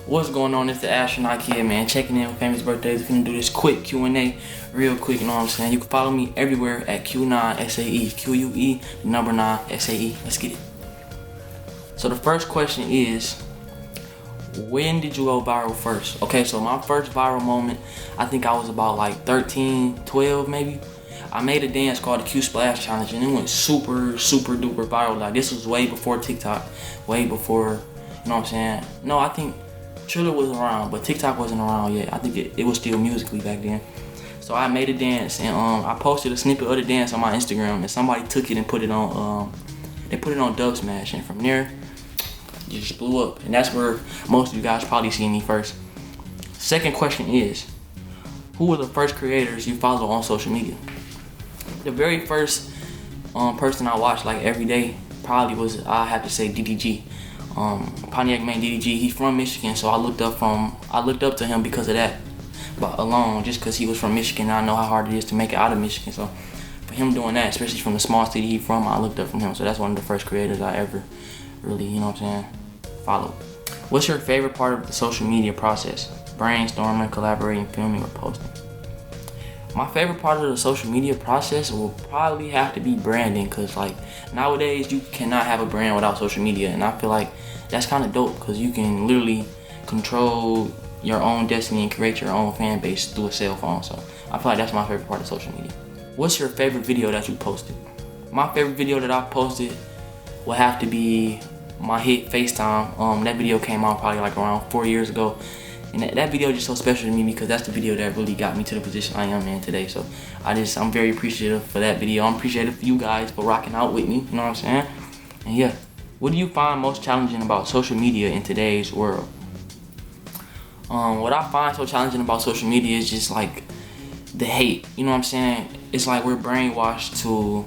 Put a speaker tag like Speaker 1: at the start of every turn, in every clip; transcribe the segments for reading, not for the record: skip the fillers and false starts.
Speaker 1: What's going on? It's the Astronaut Kid, man. Checking in with famous birthdays. We're gonna do this quick Q&A, real quick, you know what I'm saying? You can follow me everywhere at Q9SAE, QUE, number 9, SAE. Let's get it. So the first question is, when did you go viral first? Okay, so my first viral moment, I think I was about like 13, 12 maybe. I made a dance called the Q Splash Challenge and it went super duper viral. Like this was way before TikTok, way before, you know what I'm saying? No, I think Triller was around, but TikTok wasn't around yet. I think it was still Musical.ly back then. So I made a dance and I posted a snippet of the dance on my Instagram and somebody took it and put it on they put it on Dubsmash, and from there it just blew up. And that's where most of you guys probably seen me first. Second question is, who were the first creators you followed on social media? The very first person I watched like every day probably was, I have to say, DDG. Pontiac Man DDG. He's from Michigan, so I looked up to him because of that, but alone, just because he was from Michigan. I know how hard it is to make it out of Michigan, so for him doing that, especially from the small city he's from, I looked up from him. So that's one of the first creators I ever really, you know what I'm saying, followed. What's your favorite part of the social media process? Brainstorming, collaborating, filming, or posting? My favorite part of the social media process will probably have to be branding, because like nowadays you cannot have a brand without social media, and I feel like that's kind of dope because you can literally control your own destiny and create your own fan base through a cell phone. So I feel like that's my favorite part of social media. What's your favorite video that you posted? My favorite video that I posted will have to be my hit FaceTime. That video came out probably like around 4 years ago. And that video is just so special to me because that's the video that really got me to the position I am in today. So I'm very appreciative for that video. I'm appreciative for you guys for rocking out with me, you know what I'm saying? And yeah, what do you find most challenging about social media in today's world? What I find so challenging about social media is just like the hate, you know what I'm saying? It's like we're brainwashed to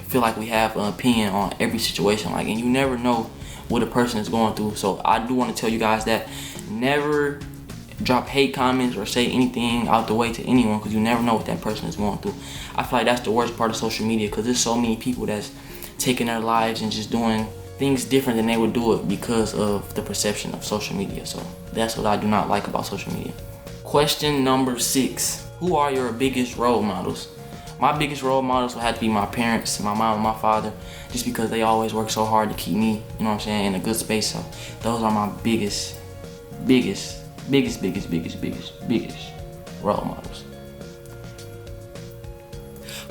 Speaker 1: feel like we have an opinion on every situation, like, and you never know what a person is going through. So I do want to tell you guys that never drop hate comments or say anything out the way to anyone, because you never know what that person is going through. I feel like that's the worst part of social media, because there's so many people that's taking their lives and just doing things different than they would do it because of the perception of social media. So that's what I do not like about social media. Question number 6. Who are your biggest role models? My biggest role models will have to be my parents, my mom and my father, just because they always work so hard to keep me, you know what I'm saying, in a good space. So those are my biggest role models.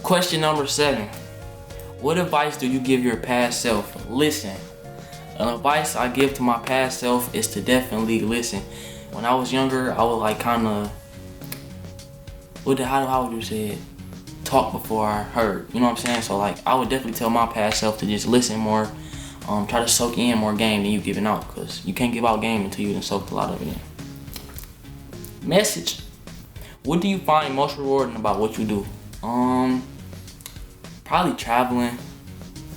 Speaker 1: Question number 7. What advice do you give your past self? Listen. An advice I give to my past self is to definitely listen. When I was younger, I would like kind of, how would you say it? Talk before I heard, you know what I'm saying? So like I would definitely tell my past self to just listen more, try to soak in more game than you giving out, because you can't give out game until you done soaked a lot of it in. Message. What do you find most rewarding about what you do? Probably traveling,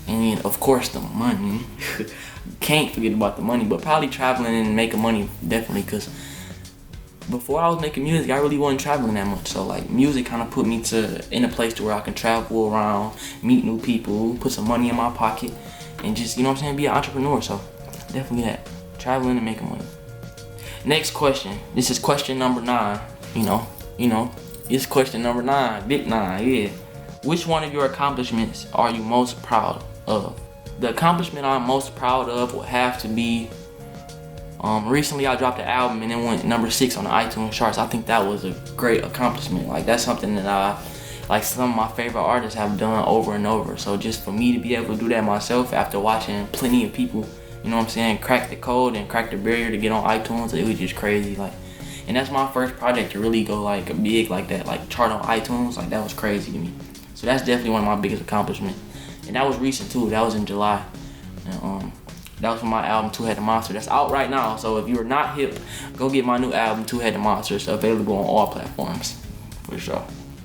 Speaker 1: and of course the money. Can't forget about the money, but probably traveling and making money, definitely, because before I was making music, I really wasn't traveling that much. So like music kind of put me in a place to where I can travel around, meet new people, put some money in my pocket, and just, you know what I'm saying, be an entrepreneur. So definitely that, traveling and making money. Next question. This is question number 9. You know, it's question number 9, big 9, yeah. Which one of your accomplishments are you most proud of? The accomplishment I'm most proud of would have to be, recently I dropped an album and it went number 6 on the iTunes charts. I think that was a great accomplishment. Like that's something that some of my favorite artists have done over and over. So just for me to be able to do that myself after watching plenty of people, you know what I'm saying, crack the code and crack the barrier to get on iTunes, it was just crazy. Like, and that's my first project to really go like big like that, like chart on iTunes. Like that was crazy to me. So that's definitely one of my biggest accomplishments. And that was recent too. That was in July. And, that was from my album Two Headed Monster. That's out right now. So if you're not hip, go get my new album Two Headed Monster. It's available on all platforms, for sure.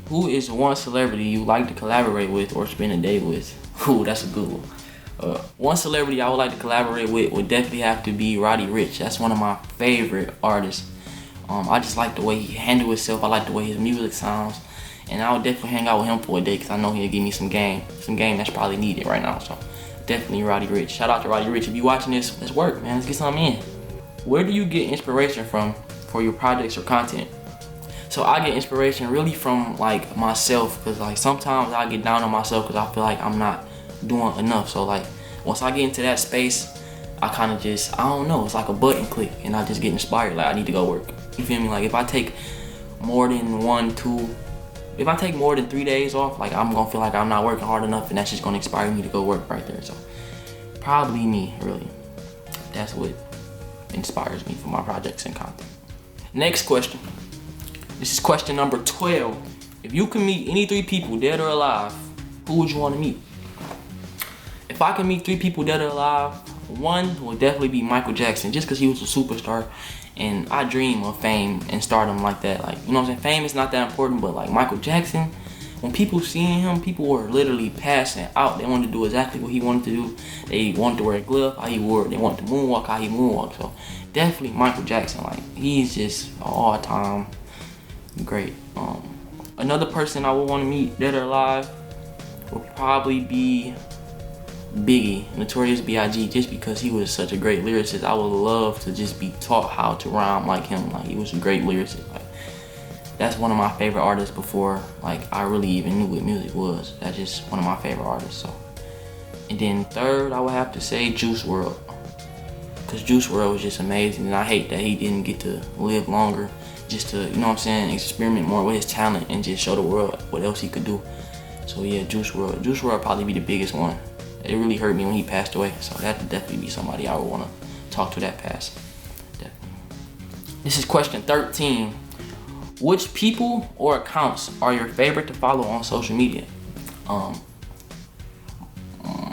Speaker 1: Who is one celebrity you like to collaborate with or spend a day with? Ooh, that's a good one. One celebrity I would like to collaborate with would definitely have to be Roddy Ricch. That's one of my favorite artists. I just like the way he handles himself. I like the way his music sounds. And I would definitely hang out with him for a day because I know he'll give me some game that's probably needed right now. So definitely Roddy Ricch. Shout out to Roddy Ricch. If you watching this, let's work, man. Let's get something in. Where do you get inspiration from for your projects or content? So I get inspiration really from like myself, cause like sometimes I get down on myself cause I feel like I'm not doing enough. So like once I get into that space, I kind of just, I don't know, it's like a button click and I just get inspired. Like I need to go work. You feel me? Like if I take more than 3 days off, like I'm gonna feel like I'm not working hard enough, and that's just gonna inspire me to go work right there. So probably me, really. That's what inspires me for my projects and content. Next question. This is question number 12. If you could meet any 3 people, dead or alive, who would you want to meet? If I could meet 3 people, dead or alive, one would definitely be Michael Jackson, just because he was a superstar, and I dream of fame and stardom like that. Like, you know what I'm saying? Fame is not that important, but like Michael Jackson, when people seeing him, people were literally passing out. They wanted to do exactly what he wanted to do. They wanted to wear a glove how he wore it. They wanted to moonwalk how he moonwalked. So definitely Michael Jackson. Like, he's just an all-time great. Another person I would want to meet, dead or alive, would probably be Biggie, Notorious B.I.G., just because he was such a great lyricist. I would love to just be taught how to rhyme like him. Like, he was a great lyricist. Like, that's one of my favorite artists before like I really even knew what music was. That's just one of my favorite artists. So, and then third, I would have to say Juice WRLD, because Juice WRLD was just amazing, and I hate that he didn't get to live longer, just to, you know what I'm saying, experiment more with his talent and just show the world what else he could do. So yeah, Juice WRLD. Juice WRLD probably be the biggest one. It really hurt me when he passed away, so that would definitely be somebody I would want to talk to that passed. Definitely. This is question 13. Which people or accounts are your favorite to follow on social media?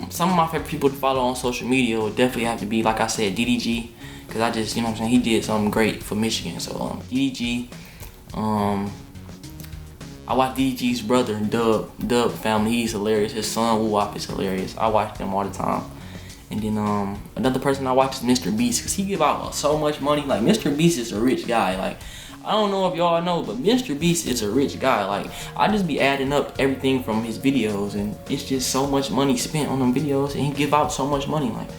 Speaker 1: Some of my favorite people to follow on social media would definitely have to be, like I said, DDG, because I just, you know what I'm saying, he did something great for Michigan. So DDG, I watch DDG's brother, Dub family. He's hilarious. His son, Woo Wop, is hilarious. I watch them all the time. And then another person I watch is Mr. Beast, because he give out so much money. Like, Mr. Beast is a rich guy. Like, I don't know if y'all know, but Mr. Beast is a rich guy. Like, I just be adding up everything from his videos, and it's just so much money spent on them videos, and he give out so much money. Like,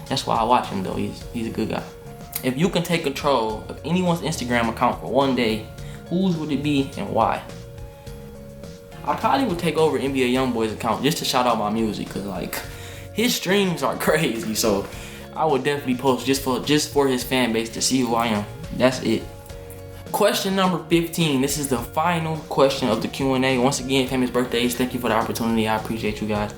Speaker 1: that's why I watch him though. He's a good guy. If you can take control of anyone's Instagram account for one day, whose would it be and why? I probably would take over NBA YoungBoy's account just to shout out my music, cause like his streams are crazy. So I would definitely post just for his fan base to see who I am. That's it. Question number 15. This is the final question of the Q&A. Once again, famous birthdays. Thank you for the opportunity. I appreciate you guys.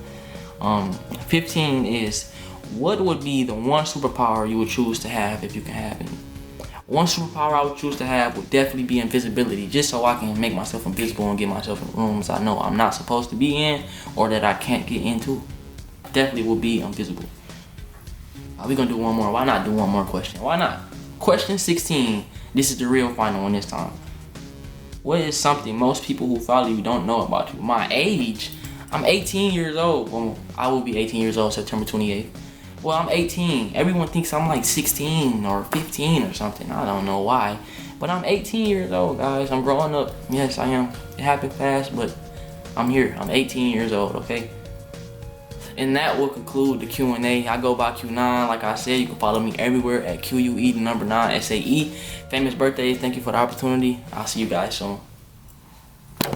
Speaker 1: 15 is, what would be the one superpower you would choose to have if you can have it? One superpower I would choose to have would definitely be invisibility, just so I can make myself invisible and get myself in rooms I know I'm not supposed to be in or that I can't get into. Definitely will be invisible. We're gonna do one more. Why not do one more question? Why not? Question 16. This is the real final one this time. What is something most people who follow you don't know about you? My age? I'm 18 years old. Well, I will be 18 years old September 28th. Well, I'm 18. Everyone thinks I'm like 16 or 15 or something. I don't know why. But I'm 18 years old, guys. I'm growing up. Yes, I am. It happened fast, but I'm here. I'm 18 years old, okay? And that will conclude the Q&A. I go by Q9. Like I said, you can follow me everywhere at QUE, the number 9, SAE. Famous birthdays. Thank you for the opportunity. I'll see you guys soon.